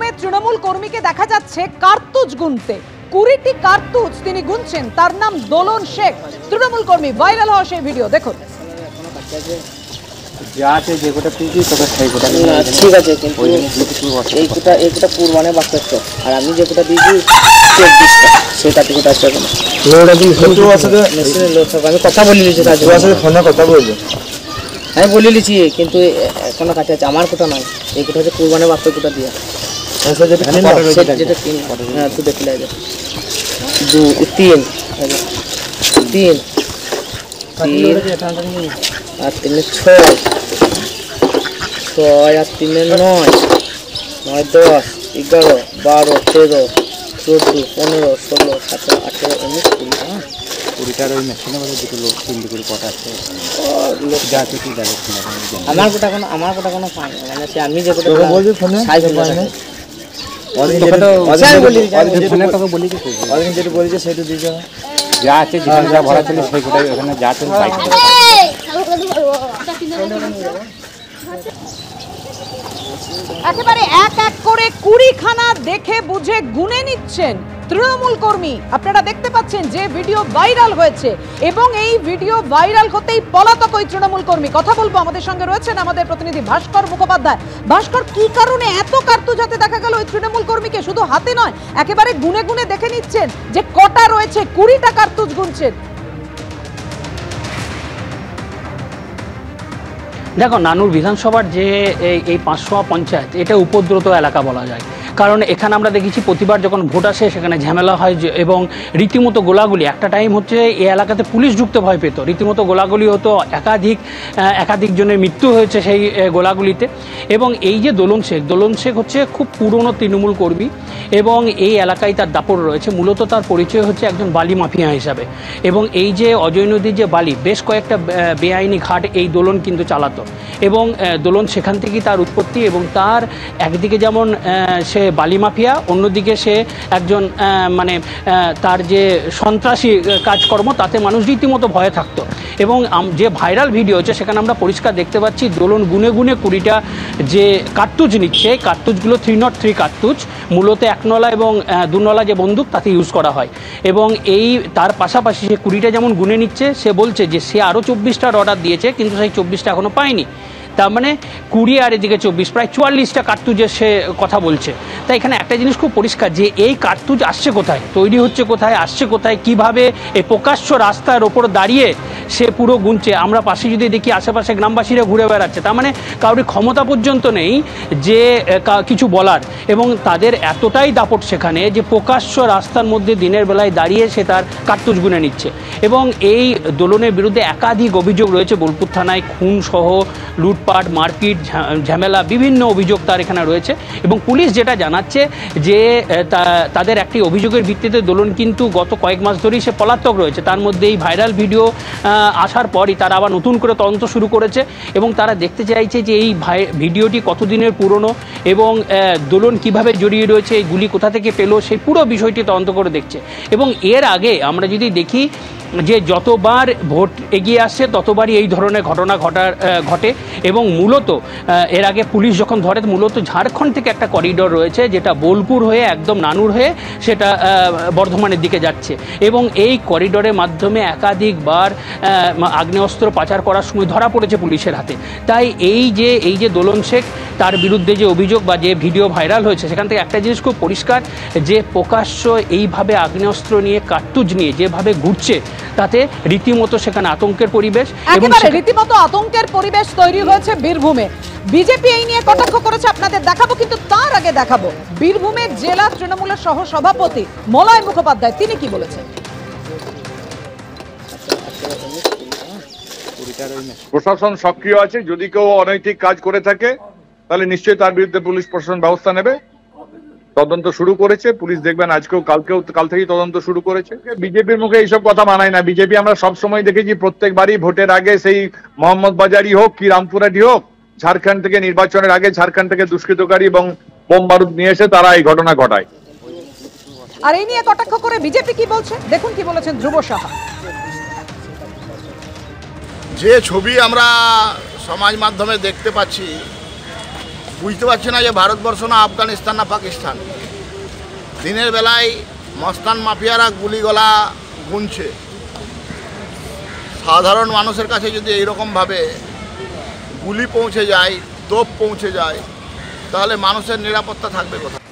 বীরভূমে তৃণমূল কর্মীকে দেখা যাচ্ছে কার্তুজ গুনতে। 20টি কার্তুজ তিনি গুনছেন। তার নাম দোলন শেখ, তৃণমূল কর্মী। ভাইরাল হওয়া সেই ভিডিও দেখুন। ঠিক আছে, কিন্তু এইটা পুরবানে বাক্য, আর আমি যে কোটা দিয়েছি 24টা, সেটা থেকে আছে। আমি কথা বলে নিয়েছি, আমি বলে নিয়েছি, কিন্তু এখনো কাছে আছে। আমার কোটা নয়, এই কোটা হচ্ছে পুরবানে বাক্য কোটা দিয়ে। হ্যাঁ, তুই দেখলে 2 3 3 আর 3 6 6 আর 3 9 9 10 11 12 13 14 15 16 17 18 19 20। কুড়িটার ওই মেশিনে দুটো লোক 3 করে কটা আছে। আমার কোটা কোনো পাই না, মানে সে আমি যে কোটা বলছি ফোনে সাইজ হয় না। যা আছে যেখানে যা ভরা ছিল সেই কোটাই ওখানে যা আছে তাই। একেবারে এক এক করে 20খানা দেখে বুঝে গুনে নিচ্ছেন তৃণমূল কর্মী। আপনারা দেখতে পাচ্ছেন যে ভিডিও ভাইরাল হয়েছে, এবং এই ভিডিও ভাইরাল হতেই পলাতক ওই তৃণমূল কর্মী। কথা বলবো, আমাদের সঙ্গে রয়েছেন আমাদের প্রতিনিধি ভাস্কর মুখোপাধ্যায়। ভাস্কর, কি কারণে এত কার্তুজ হাতে দেখা গেল ওই তৃণমূল কর্মীকে? শুধু হাতে নয়, একেবারে গুনে গুনে দেখে নিচ্ছেন যে কটা রয়েছে। 20টা কার্তুজ গুনছেন। দেখো, নানুর বিধানসভার যে এই 500 পঞ্চায়েত, এটা উপদ্রুত এলাকা বলা যায়। কারণ এখানে আমরা দেখেছি প্রতিবার যখন ভোট আসে সেখানে ঝামেলা হয়, এবং রীতিমতো গোলাগুলি। একটা টাইম হচ্ছে এই এলাকাতে পুলিশ ঢুকতে ভয় পেত, রীতিমতো গোলাগুলি হতো। একাধিক জনের মৃত্যু হয়েছে সেই গোলাগুলিতে। এবং এই যে দোলন শেখ হচ্ছে খুব পুরনো তৃণমূল কর্মী, এবং এই এলাকায় তার দাপট রয়েছে। মূলত তার পরিচয় হচ্ছে একজন বালি মাফিয়া হিসাবে। এবং এই যে অজয় নদীর যে বালি, বেশ কয়েকটা বেআইনি ঘাট এই দোলন কিন্তু চালাতো, এবং দোলন সেখান থেকেই তার উৎপত্তি। এবং তার একদিকে যেমন সে বালি মাফিয়া, অন্যদিকে সে একজন তার যে সন্ত্রাসী কাজকর্ম, তাতে মানুষ রীতিমতো ভয়ে থাকতো। এবং যে ভাইরাল ভিডিও হচ্ছে সেখানে আমরা পরিষ্কার দেখতে পাচ্ছি দোলন গুনে গুনে 20টা যে কার্তুজ নিচ্ছে। কার্তুজগুলো 303 কার্তুজ, মূলত 1 নলা এবং 2 নলা যে বন্দুক তাতে ইউজ করা হয়। এবং তার পাশাপাশি সে 20টা যেমন গুনে নিচ্ছে, সে বলছে যে সে আরও 24টার অর্ডার দিয়েছে, কিন্তু সেই 24টা এখনও পায়নি। তার মানে 20 আর এদিকে 24, প্রায় 44টা কার্তুজের সে কথা বলছে। তাই এখানে একটা জিনিস খুব পরিষ্কার, যে এই কার্তুজ আসছে কোথায়, তৈরি হচ্ছে কোথায়, আসছে কোথায়, কিভাবে এই প্রকাশ্য রাস্তার ওপর দাঁড়িয়ে সে পুরো গুনছে। আমরা পাশে যদি দেখি, আশেপাশে গ্রামবাসীরা ঘুরে বেড়াচ্ছে। তার মানে কারোর ক্ষমতা পর্যন্ত নেই যে কিছু বলার, এবং তাদের এতটাই দাপট সেখানে যে প্রকাশ্য রাস্তার মধ্যে দিনের বেলায় দাঁড়িয়ে সে তার কার্তুজ গুনে নিচ্ছে। এবং এই দোলনের বিরুদ্ধে একাধিক অভিযোগ রয়েছে বোলপুর থানায়, খুন সহ লুটপাট, মারপিট, ঝামেলা, বিভিন্ন অভিযোগ তার এখানে রয়েছে। এবং পুলিশ যেটা জানাচ্ছে যে তাদের একটি অভিযোগের ভিত্তিতে দোলন কিন্তু গত কয়েক মাস ধরেই সে পলাতক রয়েছে। তার মধ্যে এই ভাইরাল ভিডিও আসার পরই তারা আবার নতুন করে তদন্ত শুরু করেছে, এবং তারা দেখতে চাইছে যে এই ভিডিওটি কতদিনের পুরনো, এবং দোলন কিভাবে জড়িয়ে রয়েছে, এই গুলি কোথা থেকে পেলো, সেই পুরো বিষয়টি তদন্ত করে দেখছে। এবং এর আগে আমরা যদি দেখি যে যতবার ভোট এগিয়ে আসছে ততবারই এই ধরনের ঘটনা ঘটে। এবং মূলত এর আগে পুলিশ যখন ধরে, মূলত ঝাড়খণ্ড থেকে একটা করিডোর রয়েছে যেটা বোলপুর হয়ে একদম নানুর হয়ে সেটা বর্ধমানের দিকে যাচ্ছে, এবং এই করিডোরের মাধ্যমে একাধিকবার আগ্নেয়াস্ত্র পাচার করার সময় ধরা পড়েছে পুলিশের হাতে। তাই এই যে দোলন শেখ, তার বিরুদ্ধে যে অভিযোগ বা যে ভিডিও ভাইরাল হয়েছে, সেখান থেকে একটা জিনিস খুব পরিষ্কার, যে প্রকাশ্য এইভাবে আগ্নেয়াস্ত্র নিয়ে, কার্তুজ নিয়ে যেভাবে ঘুরছে, তাতে রীতিমতো সেখানে আতঙ্কের পরিবেশ, একেবারে রীতিমতো আতঙ্কের পরিবেশ তৈরি হয়েছে বীরভূমে। বিজেপি এই নিয়ে কটাক্ষ করেছে, আপনাদের দেখাবো, কিন্তু তার আগে দেখাবো বীরভূমের জেলা তৃণমূলের সহ সভাপতি মলয় মুখোপাধ্যায়, তিনি কি বলেছেন। প্রশাসন সক্রিয় আছে, যদি কেউ অনৈতিক কাজ করে থাকে তাহলে নিশ্চয়ই তার বিরুদ্ধে পুলিশ প্রশাসন ব্যবস্থা নেবে। তদন্ত শুরু করেছে পুলিশ, দেখবেন আজকেও কাল থেকেই তদন্ত শুরু করেছে। বিজেপির মুখে এইসব কথা মানায় না। বিজেপি আমরা সবসময় দেখেছি প্রত্যেকবারই ভোটের আগে, সেই মোহাম্মদ বাজারই হোক কি রামপুরহাটি হোক, ঝাড়খণ্ড থেকে নির্বাচনের আগে ঝাড়খণ্ড থেকে দুষ্কৃতকারী এবং বোম বারুদ নিয়ে এসে তারা এই ঘটনা ঘটায়। আর এই নিয়ে কটাক্ষ করে বিজেপি কি বলছে, দেখুন কি বলেছেন ধ্রুব সাহা। যে ছবি আমরা সমাজ মাধ্যমে দেখতে পাচ্ছি, বুঝতে পারছি না যে ভারতবর্ষ না আফগানিস্তান না পাকিস্তান। দিনের বেলায় মস্তান মাফিয়ারা গুলিগোলা গুনছে, সাধারণ মানুষের কাছে যদি এইরকমভাবে গুলি পৌঁছে যায়, তোপ পৌঁছে যায়, তাহলে মানুষের নিরাপত্তা থাকবে কোথায়?